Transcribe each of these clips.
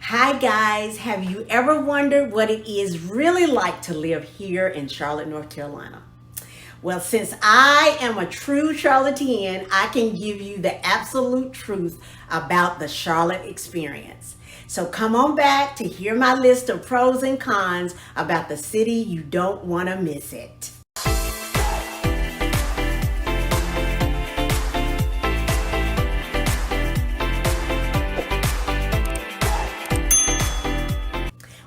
Hi guys, have you ever wondered what it is really like to live here in Charlotte, North Carolina? Well, since I am a true Charlottean, I can give you the absolute truth about the Charlotte experience. So come on back to hear my list of pros and cons about the city. You don't want to miss it.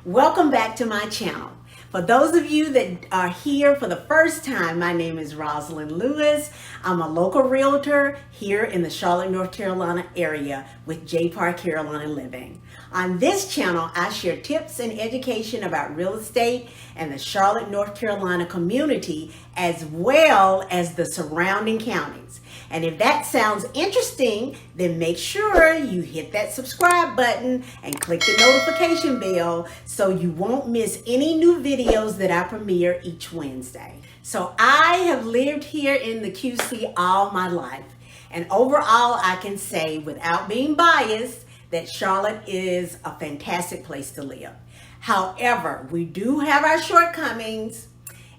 Welcome back to my channel. For those of you that are here for the first time, my name is Rosalind Lewis. I'm a local realtor here in the Charlotte, North Carolina area with J Park Carolina Living. On this channel, I share tips and education about real estate and the Charlotte, North Carolina community, as well as the surrounding counties. And if that sounds interesting, then make sure you hit that subscribe button and click the notification bell so you won't miss any new videos that I premiere each Wednesday. So I have lived here in the QC all my life. And overall, I can say without being biased that Charlotte is a fantastic place to live. However, we do have our shortcomings,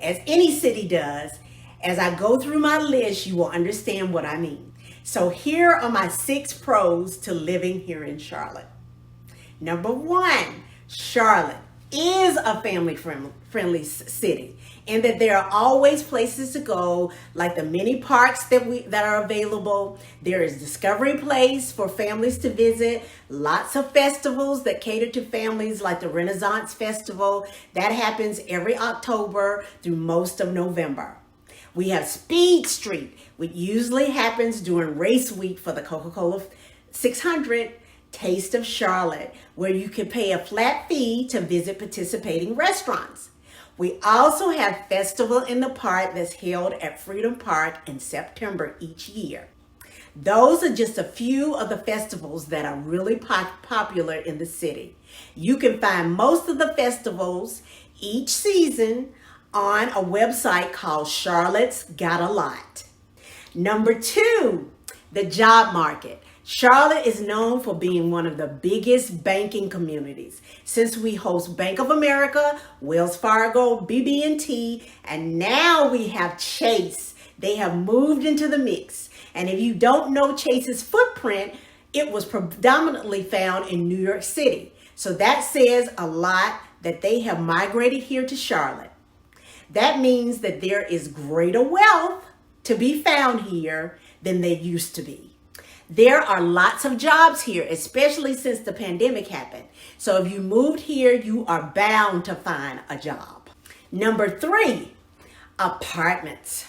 as any city does. As I go through my list, you will understand what I mean. So here are my 6 pros to living here in Charlotte. Number 1, Charlotte is a family-friendly city in that there are always places to go, like the many parks that are available. There is Discovery Place for families to visit, lots of festivals that cater to families, like the Renaissance Festival. That happens every October through most of November. We have Speed Street, which usually happens during race week for the Coca-Cola 600 Taste of Charlotte, where you can pay a flat fee to visit participating restaurants. We also have Festival in the Park that's held at Freedom Park in September each year. Those are just a few of the festivals that are really popular in the city. You can find most of the festivals each season on a website called Charlotte's Got a Lot. Number 2, the job market. Charlotte is known for being one of the biggest banking communities, since we host Bank of America, Wells Fargo, BB&T, and now we have Chase. They have moved into the mix. And if you don't know Chase's footprint, it was predominantly found in New York City. So that says a lot that they have migrated here to Charlotte. That means that there is greater wealth to be found here than there used to be. There are lots of jobs here, especially since the pandemic happened. So if you moved here, you are bound to find a job. Number 3, apartments.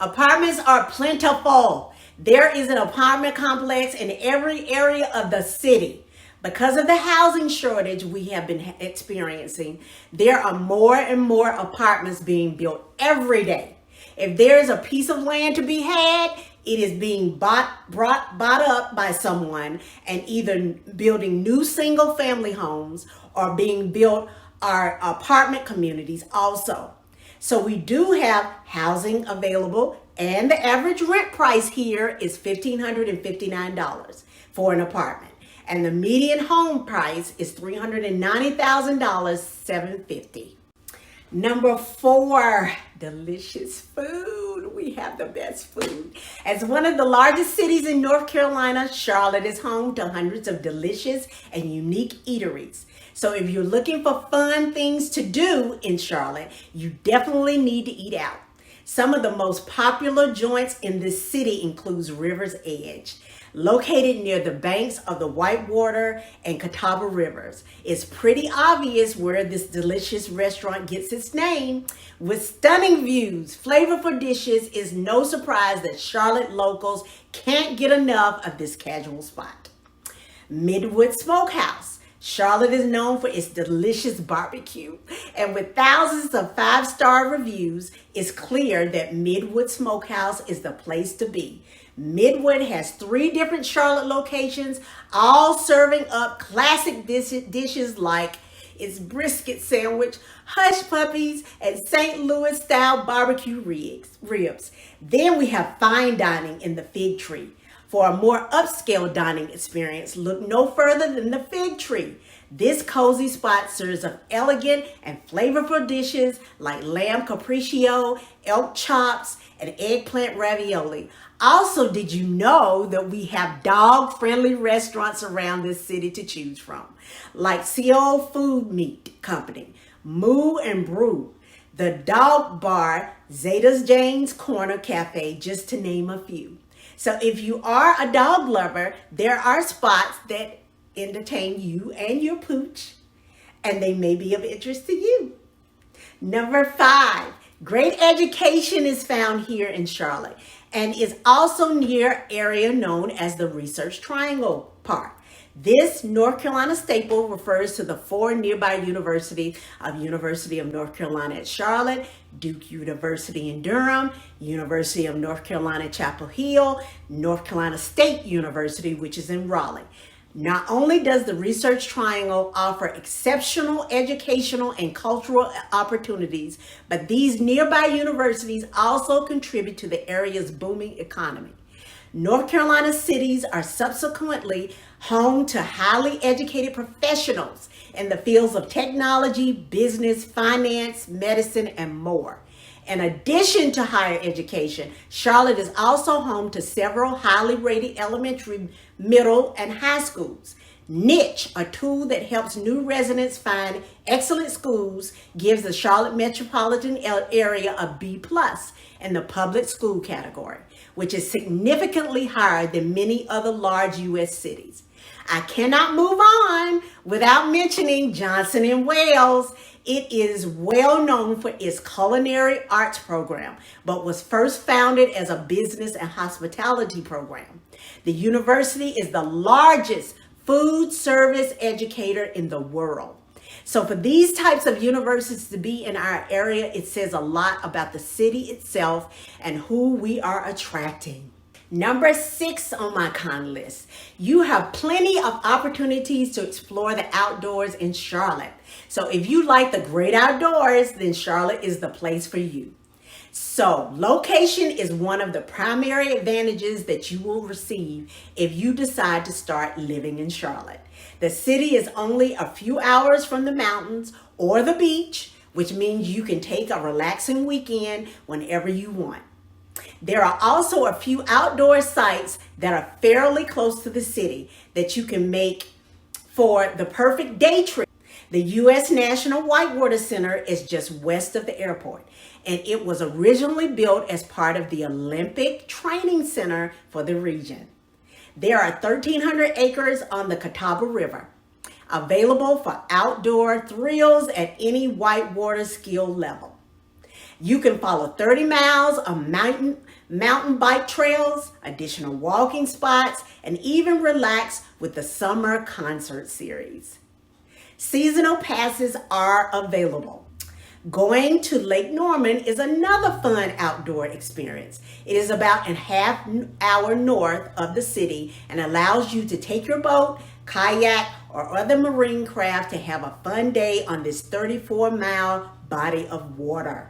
Apartments are plentiful. There is an apartment complex in every area of the city. Because of the housing shortage we have been experiencing, there are more and more apartments being built every day. If there is a piece of land to be had, it is being bought up by someone and either building new single family homes or being built our apartment communities also. So we do have housing available, and the average rent price here is $1,559 for an apartment. And the median home price is $390,000, $750. Number 4, delicious food. We have the best food. As one of the largest cities in North Carolina, Charlotte is home to hundreds of delicious and unique eateries. So if you're looking for fun things to do in Charlotte, you definitely need to eat out. Some of the most popular joints in this city includes River's Edge, located near the banks of the Whitewater and Catawba rivers. It's pretty obvious where this delicious restaurant gets its name. With stunning views, flavorful dishes, it's no surprise that Charlotte locals can't get enough of this casual spot. Midwood Smokehouse. Charlotte is known for its delicious barbecue, and with thousands of 5-star reviews, it's clear that Midwood Smokehouse is the place to be. Midwood has 3 different Charlotte locations, all serving up classic dishes like its brisket sandwich, hush puppies, and St. Louis style barbecue ribs. Then we have fine dining in the Fig Tree. For a more upscale dining experience, look no further than the Fig Tree. This cozy spot serves up elegant and flavorful dishes like lamb capriccio, elk chops, and eggplant ravioli. Also, did you know that we have dog-friendly restaurants around this city to choose from? Like CO Food Meat Company, Moo and Brew, the Dog Bar, Zeta's Jane's Corner Cafe, just to name a few. So if you are a dog lover, there are spots that entertain you and your pooch, and they may be of interest to you. Number 5, great education is found here in Charlotte and is also near area known as the Research Triangle Park. This North Carolina staple refers to the 4 nearby universities of University of North Carolina at Charlotte, Duke University in Durham, University of North Carolina Chapel Hill, North Carolina State University, which is in Raleigh. Not only does the Research Triangle offer exceptional educational and cultural opportunities, but these nearby universities also contribute to the area's booming economy. North Carolina cities are subsequently home to highly educated professionals in the fields of technology, business, finance, medicine, and more. In addition to higher education, Charlotte is also home to several highly rated elementary, middle, and high schools. Niche, a tool that helps new residents find excellent schools, gives the Charlotte metropolitan area a B+ in the public school category, which is significantly higher than many other large U.S. cities. I cannot move on without mentioning Johnson & Wales. It is well known for its culinary arts program, but was first founded as a business and hospitality program. The university is the largest food service educator in the world. So for these types of universities to be in our area, it says a lot about the city itself and who we are attracting. Number 6 on my con list, you have plenty of opportunities to explore the outdoors in Charlotte. So if you like the great outdoors, then Charlotte is the place for you. So location is one of the primary advantages that you will receive if you decide to start living in Charlotte. The city is only a few hours from the mountains or the beach, which means you can take a relaxing weekend whenever you want. There are also a few outdoor sites that are fairly close to the city that you can make for the perfect day trip. The U.S. National Whitewater Center is just west of the airport, and it was originally built as part of the Olympic Training Center for the region. There are 1,300 acres on the Catawba River, available for outdoor thrills at any whitewater skill level. You can follow 30 miles of mountain bike trails, additional walking spots, and even relax with the summer concert series. Seasonal passes are available. Going to Lake Norman is another fun outdoor experience. It is about a half hour north of the city and allows you to take your boat, kayak, or other marine craft to have a fun day on this 34-mile body of water.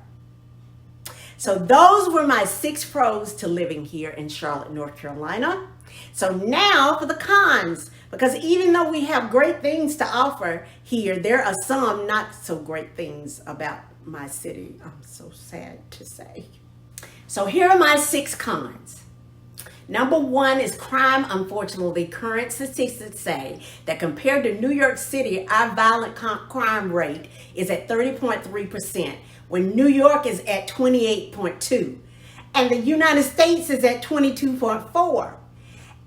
So those were my 6 pros to living here in Charlotte, North Carolina. So now for the cons, because even though we have great things to offer here, there are some not so great things about my city. I'm so sad to say. So here are my 6 cons. Number 1 is crime. Unfortunately, current statistics say that compared to New York City, our violent crime rate is at 30.3%. when New York is at 28.2, and the United States is at 22.4,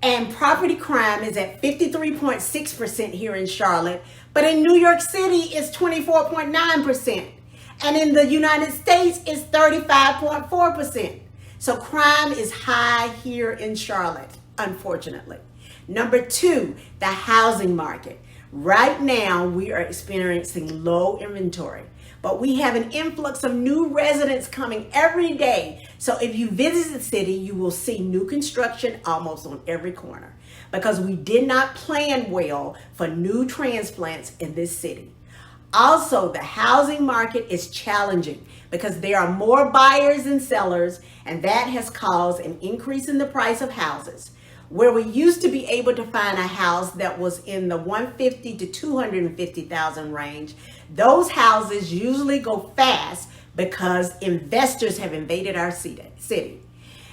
and property crime is at 53.6% here in Charlotte, but in New York City it's 24.9%, and in the United States it's 35.4%. So crime is high here in Charlotte, unfortunately. Number 2, the housing market. Right now we are experiencing low inventory, but we have an influx of new residents coming every day. So if you visit the city, you will see new construction almost on every corner because we did not plan well for new transplants in this city. Also, the housing market is challenging because there are more buyers than sellers, and that has caused an increase in the price of houses. Where we used to be able to find a house that was in the 150 to 250,000 range, those houses usually go fast because investors have invaded our city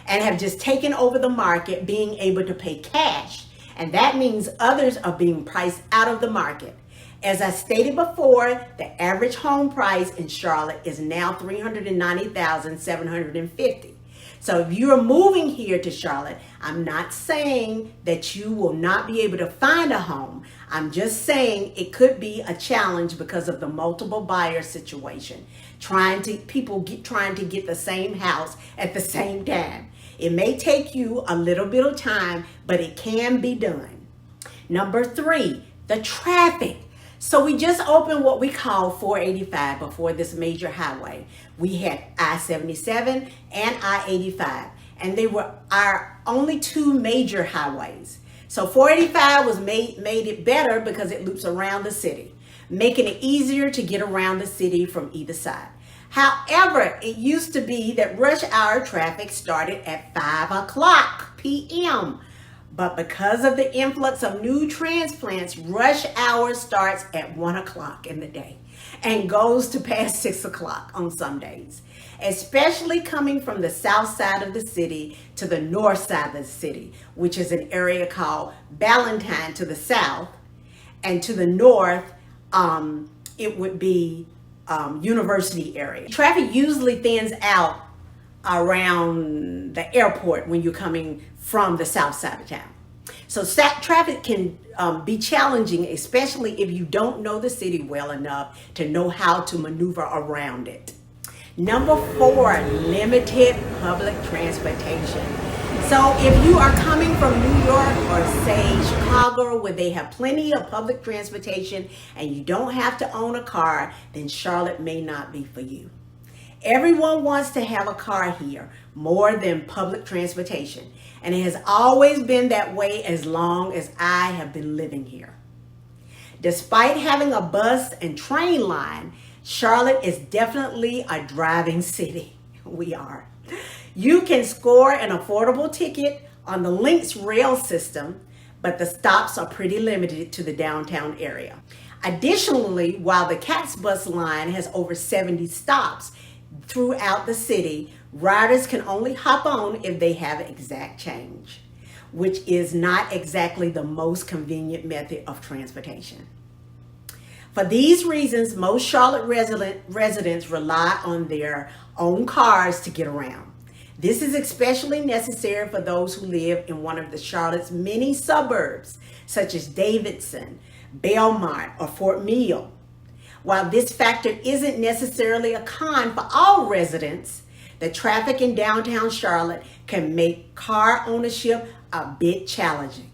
and have just taken over the market, being able to pay cash. And that means others are being priced out of the market. As I stated before, the average home price in Charlotte is now $390,750. So if you are moving here to Charlotte, I'm not saying that you will not be able to find a home. I'm just saying it could be a challenge because of the multiple buyer situation, trying to get the same house at the same time. It may take you a little bit of time, but it can be done. Number 3, the traffic. So we just opened what we call 485 before this major highway. We had I-77 and I-85, and they were our only 2 major highways. So 485 was made it better because it loops around the city, making it easier to get around the city from either side. However, it used to be that rush hour traffic started at 5 o'clock p.m., but because of the influx of new transplants, rush hour starts at 1 o'clock in the day and goes to past 6 o'clock on some days, especially coming from the south side of the city to the north side of the city, which is an area called Ballantyne to the south, and to the north, it would be University area. Traffic usually thins out around the airport when you're coming from the south side of town. So traffic can be challenging, especially if you don't know the city well enough to know how to maneuver around it. Number 4, limited public transportation. So if you are coming from New York or say Chicago, where they have plenty of public transportation and you don't have to own a car, then Charlotte may not be for you. Everyone wants to have a car here more than public transportation, and it has always been that way as long as I have been living here. Despite having a bus and train line, Charlotte is definitely a driving city. We are. You can score an affordable ticket on the Lynx rail system, but the stops are pretty limited to the downtown area. Additionally, while the CATS bus line has over 70 stops throughout the city, riders can only hop on if they have exact change, which is not exactly the most convenient method of transportation. For these reasons, most Charlotte residents rely on their own cars to get around. This is especially necessary for those who live in one of the Charlotte's many suburbs, such as Davidson, Belmont, or Fort Mill. While this factor isn't necessarily a con for all residents, the traffic in downtown Charlotte can make car ownership a bit challenging.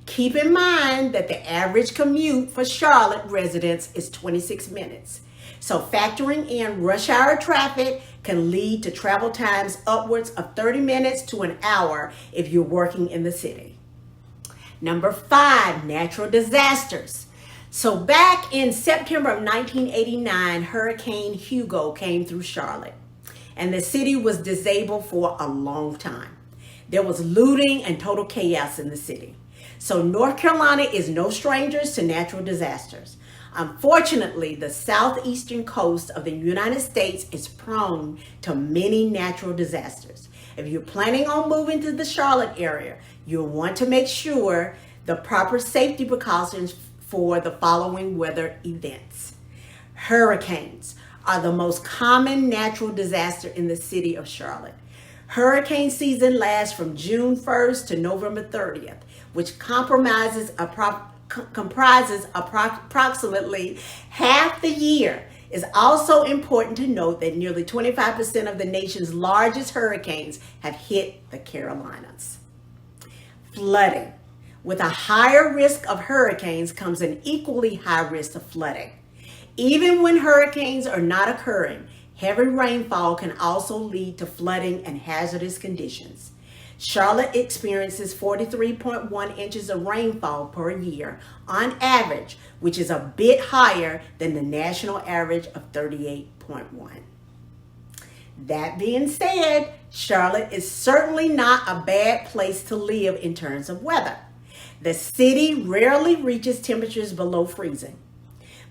Keep in mind that the average commute for Charlotte residents is 26 minutes. So factoring in rush hour traffic can lead to travel times upwards of 30 minutes to an hour if you're working in the city. Number 5, natural disasters. So back in September of 1989, Hurricane Hugo came through Charlotte, and the city was disabled for a long time. There was looting and total chaos in the city. So North Carolina is no strangers to natural disasters. Unfortunately, the southeastern coast of the United States is prone to many natural disasters. If you're planning on moving to the Charlotte area, you'll want to make sure the proper safety precautions for the following weather events. Hurricanes are the most common natural disaster in the city of Charlotte. Hurricane season lasts from June 1st to November 30th, which comprises approximately half the year. It's also important to note that nearly 25% of the nation's largest hurricanes have hit the Carolinas. Flooding. With a higher risk of hurricanes comes an equally high risk of flooding. Even when hurricanes are not occurring, heavy rainfall can also lead to flooding and hazardous conditions. Charlotte experiences 43.1 inches of rainfall per year on average, which is a bit higher than the national average of 38.1. That being said, Charlotte is certainly not a bad place to live in terms of weather. The city rarely reaches temperatures below freezing,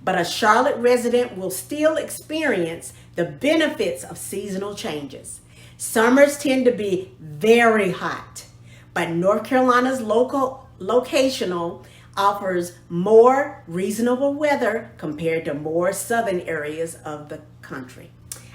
but a Charlotte resident will still experience the benefits of seasonal changes. Summers tend to be very hot, but North Carolina's locational offers more reasonable weather compared to more southern areas of the country.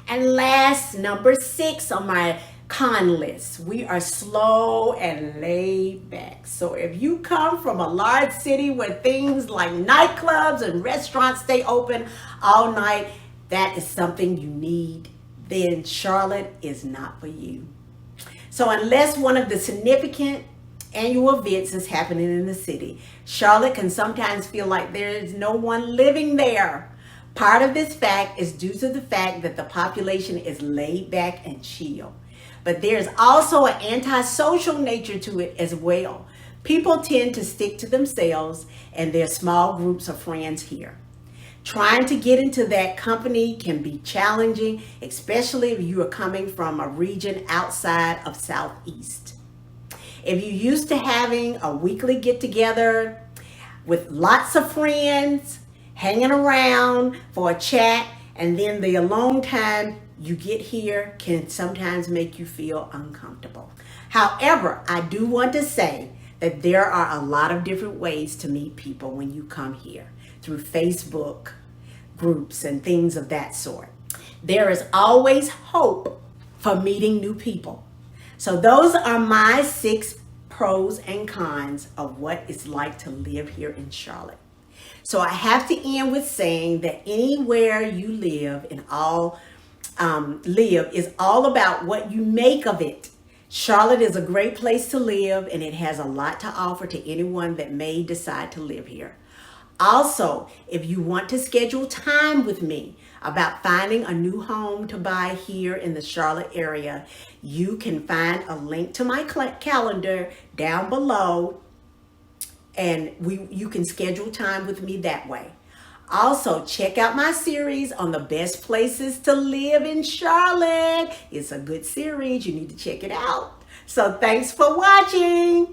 And last, number 6 on my con list, we are slow and laid back. So if you come from a large city where things like nightclubs and restaurants stay open all night, that is something you need, then Charlotte is not for you. So unless one of the significant annual events is happening in the city, Charlotte can sometimes feel like there is no one living there. Part of this fact is due to the fact that the population is laid back and chill. But there's also an antisocial nature to it as well. People tend to stick to themselves and their small groups of friends here. Trying to get into that company can be challenging, especially if you are coming from a region outside of Southeast. If you're used to having a weekly get-together with lots of friends, hanging around for a chat, and then the alone time you get here can sometimes make you feel uncomfortable. However, I do want to say that there are a lot of different ways to meet people when you come here through Facebook groups and things of that sort. There is always hope for meeting new people. So those are my 6 pros and cons of what it's like to live here in Charlotte. So I have to end with saying that anywhere you live is all about what you make of it. Charlotte is a great place to live, and it has a lot to offer to anyone that may decide to live here. Also, if you want to schedule time with me about finding a new home to buy here in the Charlotte area, you can find a link to my calendar down below, and you can schedule time with me that way. Also, check out my series on the best places to live in Charlotte. It's a good series. You need to check it out. So thanks for watching.